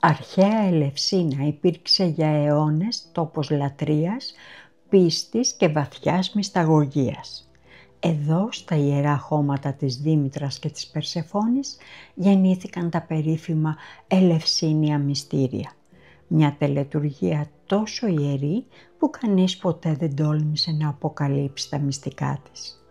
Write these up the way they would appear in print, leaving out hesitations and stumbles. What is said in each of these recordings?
Αρχαία Ελευσίνα υπήρξε για αιώνες τόπος λατρείας, πίστης και βαθιάς μυσταγωγίας. Εδώ, στα ιερά χώματα της Δήμητρας και της Περσεφόνης, γεννήθηκαν τα περίφημα Ελευσίνια μυστήρια. Μια τελετουργία τόσο ιερή που κανείς ποτέ δεν τόλμησε να αποκαλύψει τα μυστικά της.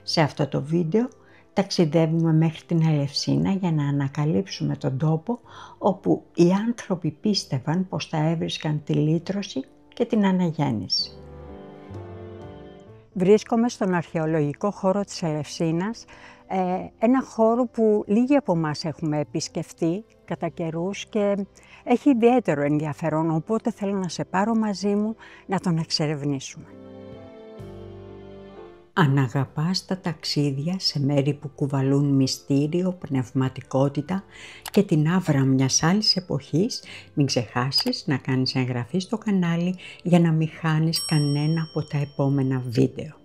Σε αυτό το βίντεο ταξιδεύουμε μέχρι την Ελευσίνα για να ανακαλύψουμε τον τόπο όπου οι άνθρωποι πίστευαν πως θα έβρισκαν τη λύτρωση και την αναγέννηση. Βρίσκομαι στον αρχαιολογικό χώρο της Ελευσίνας, ένα χώρο που λίγοι από εμάς έχουμε επισκεφτεί κατά καιρούς και έχει ιδιαίτερο ενδιαφέρον, οπότε θέλω να σε πάρω μαζί μου να τον εξερευνήσουμε. Αν αγαπάς τα ταξίδια σε μέρη που κουβαλούν μυστήριο, πνευματικότητα και την άβρα μιας άλλης εποχής, μην ξεχάσεις να κάνεις εγγραφή στο κανάλι για να μην χάνεις κανένα από τα επόμενα βίντεο.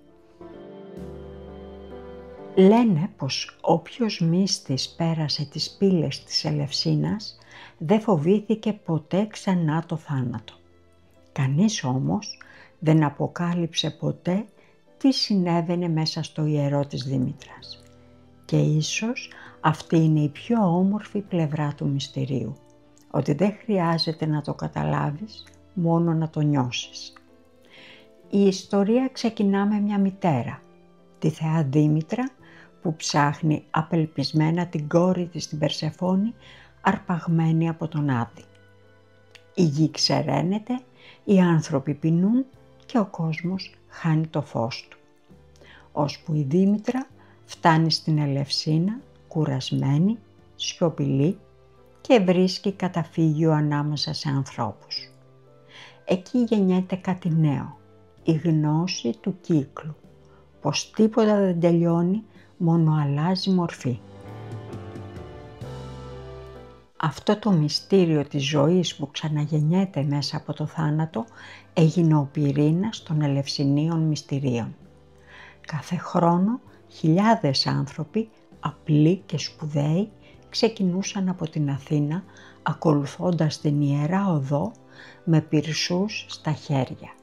Λένε πως όποιος μύστης πέρασε τις πύλες της Ελευσίνας δεν φοβήθηκε ποτέ ξανά το θάνατο. Κανείς όμως δεν αποκάλυψε ποτέ τι συνέβαινε μέσα στο ιερό της Δήμητρας. Και ίσως αυτή είναι η πιο όμορφη πλευρά του μυστηρίου, ότι δεν χρειάζεται να το καταλάβεις, μόνο να το νιώσεις. Η ιστορία ξεκινά με μια μητέρα, τη θεά Δήμητρα, που ψάχνει απελπισμένα την κόρη της την Περσεφόνη, αρπαγμένη από τον Άδη. Η γη ξεραίνεται, οι άνθρωποι πεινούν και ο κόσμος χάνει το φως του. Ώσπου η Δήμητρα φτάνει στην Ελευσίνα, κουρασμένη, σιωπηλή και βρίσκει καταφύγιο ανάμεσα σε ανθρώπους. Εκεί γεννιέται κάτι νέο, η γνώση του κύκλου, πως τίποτα δεν τελειώνει, μόνο αλλάζει μορφή. Αυτό το μυστήριο της ζωής που ξαναγεννιέται μέσα από το θάνατο έγινε ο πυρήνας των Ελευσινίων μυστηρίων. Κάθε χρόνο χιλιάδες άνθρωποι, απλοί και σπουδαίοι, ξεκινούσαν από την Αθήνα ακολουθώντας την Ιερά Οδό με πυρσούς στα χέρια.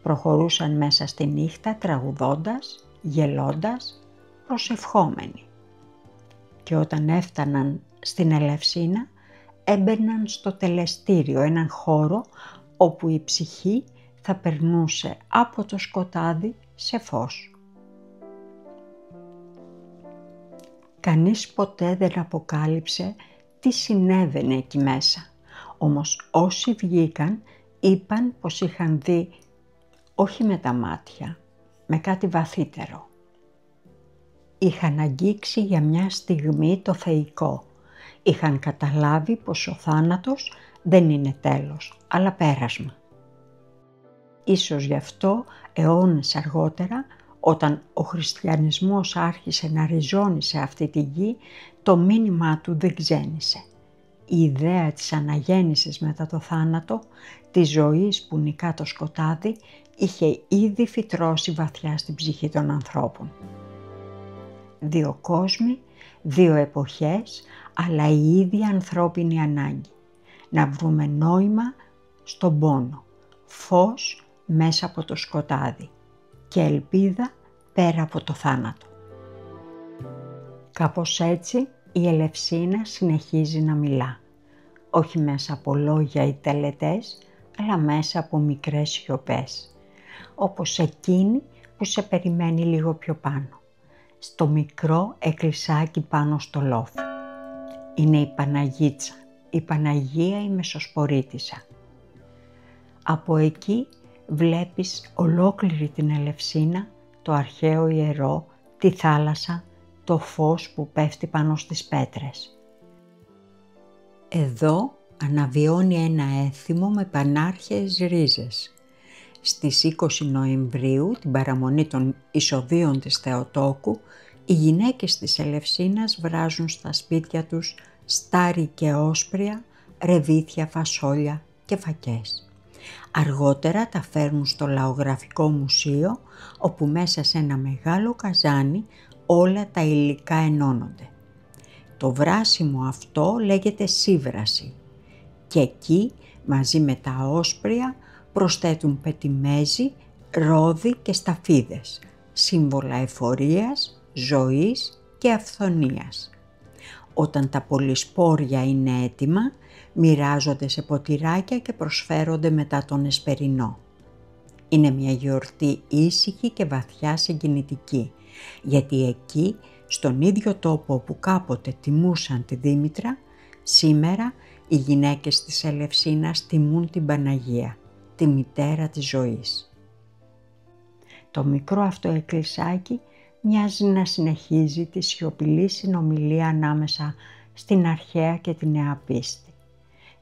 Προχωρούσαν μέσα στη νύχτα τραγουδώντας, γελώντας, προσευχόμενοι. Και όταν έφταναν στην Ελευσίνα έμπαιναν στο τελεστήριο, έναν χώρο όπου η ψυχή θα περνούσε από το σκοτάδι σε φως. Κανείς ποτέ δεν αποκάλυψε τι συνέβαινε εκεί μέσα, όμως όσοι βγήκαν είπαν πως είχαν δει όχι με τα μάτια, με κάτι βαθύτερο. Είχαν αγγίξει για μια στιγμή το θεϊκό. Είχαν καταλάβει πως ο θάνατος δεν είναι τέλος, αλλά πέρασμα. Ίσως γι' αυτό αιώνες αργότερα, όταν ο χριστιανισμός άρχισε να ριζώνει σε αυτή τη γη, το μήνυμά του δεν ξένησε. Η ιδέα της αναγέννησης μετά το θάνατο, της ζωής που νικά το σκοτάδι, είχε ήδη φυτρώσει βαθιά στην ψυχή των ανθρώπων. Δύο κόσμοι, δύο εποχές, αλλά η ίδια ανθρώπινη ανάγκη. Να βρούμε νόημα στον πόνο, φως μέσα από το σκοτάδι και ελπίδα πέρα από το θάνατο. Κάπως έτσι η Ελευσίνα συνεχίζει να μιλά, όχι μέσα από λόγια ή τελετές, αλλά μέσα από μικρές σιωπές, όπως εκείνη που σε περιμένει λίγο πιο πάνω, στο μικρό εκκλησάκι πάνω στο λόφο. Είναι η Παναγίτσα, η Παναγία η Μεσοσπορίτισσα. Από εκεί βλέπεις ολόκληρη την Ελευσίνα, το αρχαίο ιερό, τη θάλασσα, το φως που πέφτει πάνω στις πέτρες. Εδώ αναβιώνει ένα έθιμο με πανάρχαιες ρίζες. Στις 20 Νοεμβρίου, την παραμονή των εισοδείων της Θεοτόκου, οι γυναίκες της Ελευσίνας βράζουν στα σπίτια τους στάρι και όσπρια, ρεβίθια, φασόλια και φακές. Αργότερα τα φέρνουν στο Λαογραφικό Μουσείο, όπου μέσα σε ένα μεγάλο καζάνι όλα τα υλικά ενώνονται. Το βράσιμο αυτό λέγεται σύβραση και εκεί μαζί με τα όσπρια προσθέτουν πετιμέζι, ρόδι και σταφίδες, σύμβολα εφορίας, ζωής και αυθονίας. Όταν τα πολυσπόρια είναι έτοιμα, μοιράζονται σε ποτηράκια και προσφέρονται μετά τον εσπερινό. Είναι μια γιορτή ήσυχη και βαθιά συγκινητική, γιατί εκεί, στον ίδιο τόπο που κάποτε τιμούσαν τη Δήμητρα, σήμερα οι γυναίκες της Ελευσίνας τιμούν την Παναγία, τη μητέρα της ζωής. Το μικρό αυτό εκκλησάκι μοιάζει να συνεχίζει τη σιωπηλή συνομιλία ανάμεσα στην αρχαία και τη νέα πίστη.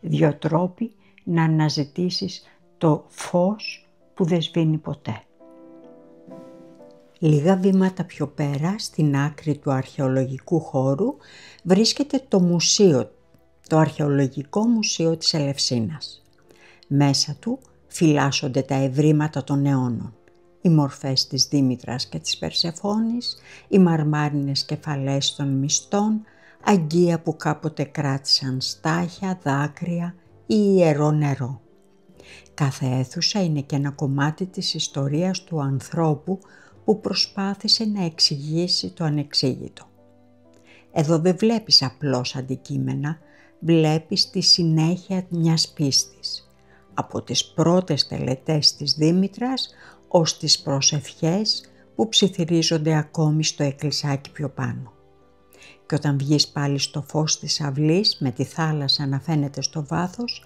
2 τρόποι να αναζητήσεις το φως που δεν σβήνει ποτέ. Λίγα βήματα πιο πέρα, στην άκρη του αρχαιολογικού χώρου, βρίσκεται το μουσείο, το Αρχαιολογικό Μουσείο της Ελευσίνας. Μέσα του φυλάσσονται τα ευρήματα των αιώνων, οι μορφές της Δήμητρας και της Περσεφόνης, οι μαρμάρινες κεφαλές των μυστών, αγγεία που κάποτε κράτησαν στάχια, δάκρυα ή ιερό νερό. Κάθε αίθουσα είναι και ένα κομμάτι της ιστορίας του ανθρώπου που προσπάθησε να εξηγήσει το ανεξήγητο. Εδώ δεν βλέπεις απλώς αντικείμενα, βλέπεις τη συνέχεια μιας πίστης, από τις πρώτες τελετές της Δήμητρας ως τις προσευχές που ψιθυρίζονται ακόμη στο εκκλησάκι πιο πάνω. Και όταν βγεις πάλι στο φως της αυλής με τη θάλασσα να φαίνεται στο βάθος,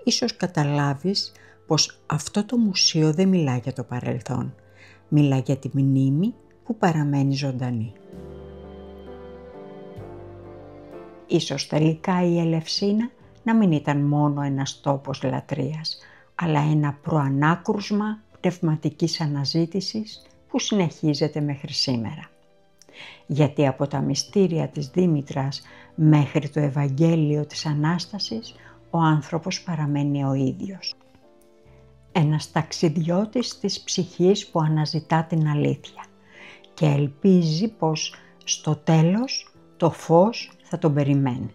ίσως καταλάβεις πως αυτό το μουσείο δεν μιλά για το παρελθόν, μιλά για τη μνήμη που παραμένει ζωντανή. Ίσως τελικά η Ελευσίνα να μην ήταν μόνο ένας τόπος λατρείας, αλλά ένα προανάκρουσμα πνευματικής αναζήτησης που συνεχίζεται μέχρι σήμερα. Γιατί από τα μυστήρια της Δήμητρας μέχρι το Ευαγγέλιο της Ανάστασης, ο άνθρωπος παραμένει ο ίδιος. Ένας ταξιδιώτης της ψυχής που αναζητά την αλήθεια και ελπίζει πως στο τέλος το φως θα τον περιμένει.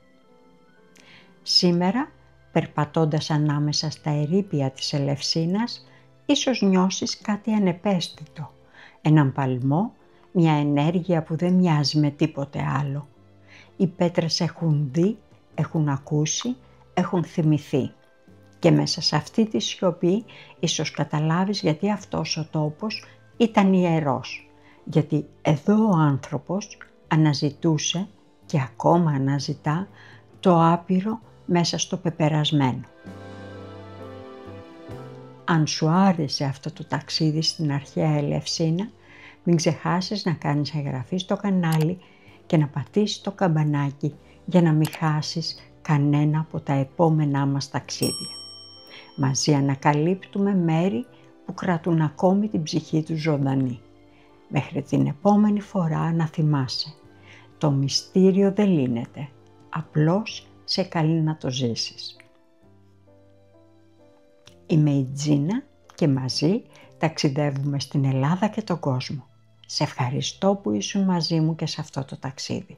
Σήμερα, περπατώντας ανάμεσα στα ερείπια της Ελευσίνας, ίσως νιώσεις κάτι ανεπαίσθητο, έναν παλμό, μια ενέργεια που δεν μοιάζει με τίποτε άλλο. Οι πέτρες έχουν δει, έχουν ακούσει, έχουν θυμηθεί. Και μέσα σε αυτή τη σιωπή ίσως καταλάβεις γιατί αυτός ο τόπος ήταν ιερός. Γιατί εδώ ο άνθρωπος αναζητούσε και ακόμα αναζητά το άπειρο μέσα στο πεπερασμένο. Αν σου άρεσε αυτό το ταξίδι στην αρχαία Ελευσίνα, μην ξεχάσεις να κάνεις εγγραφή στο κανάλι και να πατήσεις το καμπανάκι για να μην χάσεις κανένα από τα επόμενά μας ταξίδια. Μαζί ανακαλύπτουμε μέρη που κρατούν ακόμη την ψυχή του ζωντανή. Μέχρι την επόμενη φορά να θυμάσαι, το μυστήριο δεν λύνεται, απλώς σε καλεί να το ζήσεις. Είμαι η Τζίνα και μαζί ταξιδεύουμε στην Ελλάδα και τον κόσμο. Σε ευχαριστώ που ήσουν μαζί μου και σε αυτό το ταξίδι.